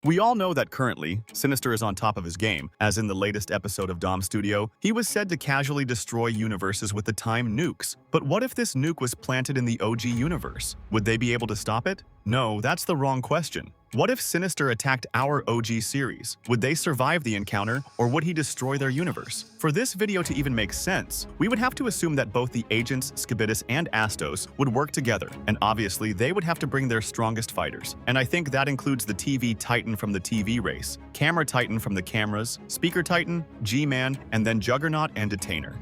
We all know that currently, Sinister is on top of his game, as in the latest episode of Dom Studio, he was said to casually destroy universes with the time nukes. But what if this nuke was planted in the OG universe? Would they be able to stop it? No, that's the wrong question. What if Sinister attacked our OG series? Would they survive the encounter, or would he destroy their universe? For this video to even make sense, we would have to assume that both the agents, Scabitus and Astos, would work together, and obviously they would have to bring their strongest fighters. And I think that includes the TV Titan from the TV race, Camera Titan from the cameras, Speaker Titan, G-Man, and then Juggernaut and Detainer.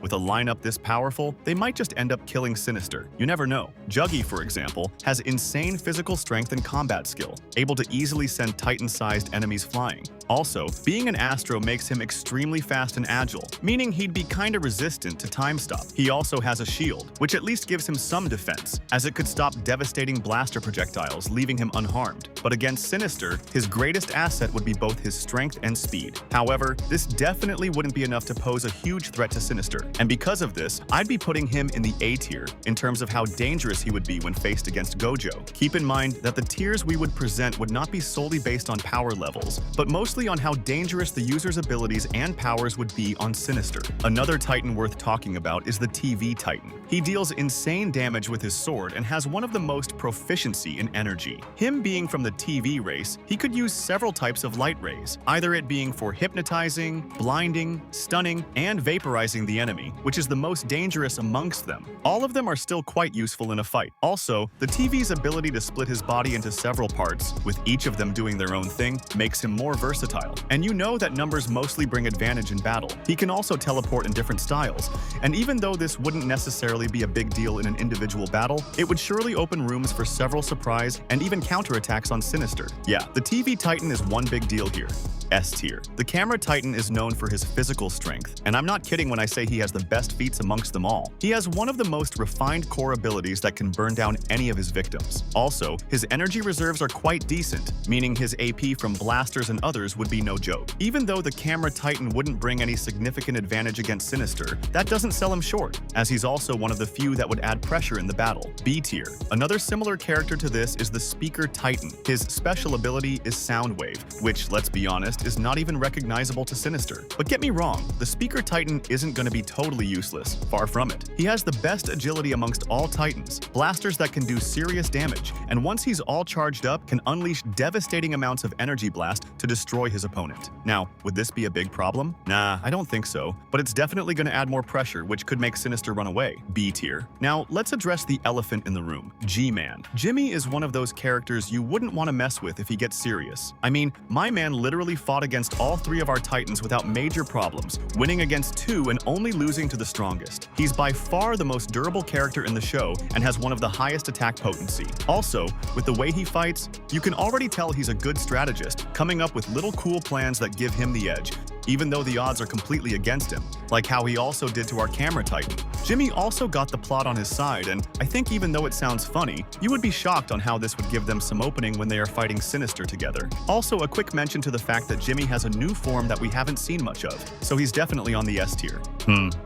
With a lineup this powerful, they might just end up killing Sinister. You never know. Juggy, for example, has insane physical strength and combat skill, able to easily send Titan-sized enemies flying. Also, being an Astro makes him extremely fast and agile, meaning he'd be kinda resistant to time stop. He also has a shield, which at least gives him some defense, as it could stop devastating blaster projectiles, leaving him unharmed. But against Sinister, his greatest asset would be both his strength and speed. However, this definitely wouldn't be enough to pose a huge threat to Sinister, and because of this, I'd be putting him in the A tier in terms of how dangerous he would be when faced against Gojo. Keep in mind that the tiers we would present would not be solely based on power levels, but mostly on how dangerous the user's abilities and powers would be on Sinister. Another Titan worth talking about is the TV Titan. He deals insane damage with his sword and has one of the most proficiency in energy. Him being from the TV race, he could use several types of light rays, either it being for hypnotizing, blinding, stunning, and vaporizing the enemy, which is the most dangerous amongst them. All of them are still quite useful in a fight. Also, the TV's ability to split his body into several parts, with each of them doing their own thing, makes him more versatile. And you know that numbers mostly bring advantage in battle. He can also teleport in different styles, and even though this wouldn't necessarily be a big deal in an individual battle, it would surely open rooms for several surprise and even counterattacks on Sinister. Yeah, the TV Titan is one big deal here. S tier. The Camera Titan is known for his physical strength, and I'm not kidding when I say he has the best feats amongst them all. He has one of the most refined core abilities that can burn down any of his victims. Also, his energy reserves are quite decent, meaning his AP from blasters and others would be no joke. Even though the Camera Titan wouldn't bring any significant advantage against Sinister, that doesn't sell him short, as he's also one of the few that would add pressure in the battle. B tier. Another similar character to this is the Speaker Titan. His special ability is Soundwave, which, let's be honest, is not even recognizable to Sinister. But get me wrong, the Speaker Titan isn't going to be totally useless, far from it. He has the best agility amongst all Titans, blasters that can do serious damage, and once he's all charged up, can unleash devastating amounts of energy blast to destroy his opponent. Now, would this be a big problem? Nah, I don't think so, but it's definitely going to add more pressure, which could make Sinister run away. B tier. Now, let's address the elephant in the room, G-Man. Jimmy is one of those characters you wouldn't want to mess with if he gets serious. I mean, my man literally fought against all three of our Titans without major problems, winning against two and only losing to the strongest. He's by far the most durable character in the show and has one of the highest attack potency. Also, with the way he fights, you can already tell he's a good strategist, coming up with little cool plans that give him the edge, even though the odds are completely against him, like how he also did to our Camera Titan. Jimmy also got the plot on his side, and I think even though it sounds funny, you would be shocked on how this would give them some opening when they are fighting Sinister together. Also, a quick mention to the fact that Jimmy has a new form that we haven't seen much of, so he's definitely on the S tier.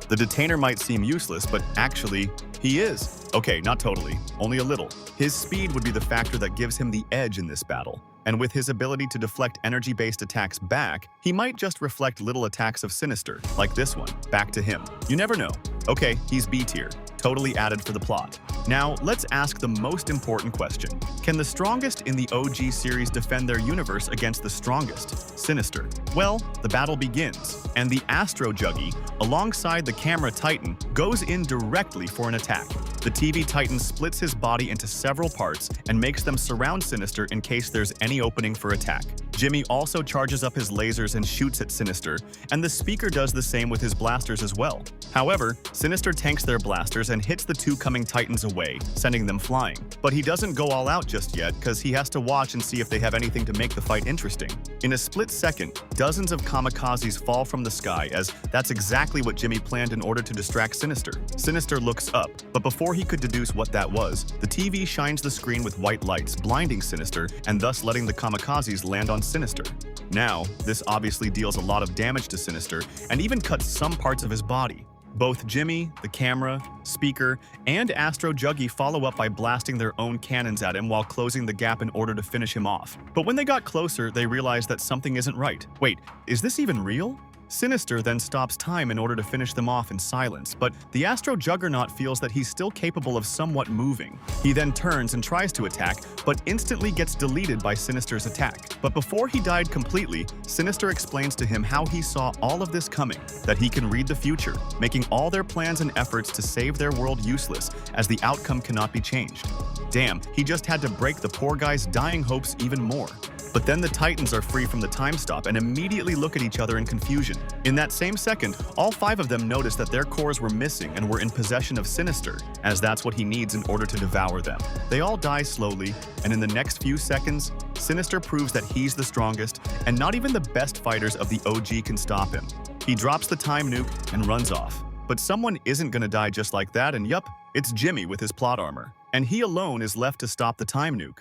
The Detainer might seem useless, but actually, he is. Okay, not totally, only a little. His speed would be the factor that gives him the edge in this battle. And with his ability to deflect energy-based attacks back, he might just reflect little attacks of Sinister, like this one, back to him. You never know. Okay, he's B tier, totally added for the plot. Now, let's ask the most important question. Can the strongest in the OG series defend their universe against the strongest, Sinister? Well, the battle begins, and the Astro Juggy, alongside the Camera Titan, goes in directly for an attack. The TV Titan splits his body into several parts and makes them surround Sinister in case there's any opening for attack. Jimmy also charges up his lasers and shoots at Sinister, and the Speaker does the same with his blasters as well. However, Sinister tanks their blasters and hits the two coming Titans away, sending them flying. But he doesn't go all out just yet, because he has to watch and see if they have anything to make the fight interesting. In a split second, dozens of kamikazes fall from the sky, as that's exactly what Jimmy planned in order to distract Sinister. Sinister looks up, but before he could deduce what that was, the TV shines the screen with white lights, blinding Sinister, and thus letting the kamikazes land on Sinister. Now, this obviously deals a lot of damage to Sinister, and even cuts some parts of his body. Both Jimmy, the camera, speaker, and Astro Juggy follow up by blasting their own cannons at him while closing the gap in order to finish him off. But when they got closer, they realized that something isn't right. Wait, is this even real? Sinister then stops time in order to finish them off in silence, but the Astro Juggernaut feels that he's still capable of somewhat moving. He then turns and tries to attack, but instantly gets deleted by Sinister's attack. But before he died completely, Sinister explains to him how he saw all of this coming, that he can read the future, making all their plans and efforts to save their world useless, as the outcome cannot be changed. Damn, he just had to break the poor guy's dying hopes even more. But then the Titans are free from the time stop and immediately look at each other in confusion. In that same second, all 5 of them notice that their cores were missing and were in possession of Sinister, as that's what he needs in order to devour them. They all die slowly, and in the next few seconds, Sinister proves that he's the strongest, and not even the best fighters of the OG can stop him. He drops the time nuke and runs off. But someone isn't gonna die just like that, and yup, it's Jimmy with his plot armor. And he alone is left to stop the time nuke.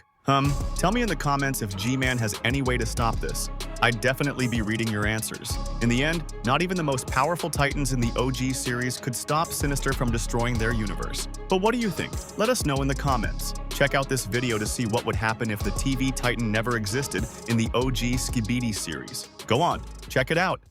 Tell me in the comments if G-Man has any way to stop this. I'd definitely be reading your answers. In the end, not even the most powerful Titans in the OG series could stop Sinister from destroying their universe. But what do you think? Let us know in the comments. Check out this video to see what would happen if the TV Titan never existed in the OG Skibidi series. Go on, check it out.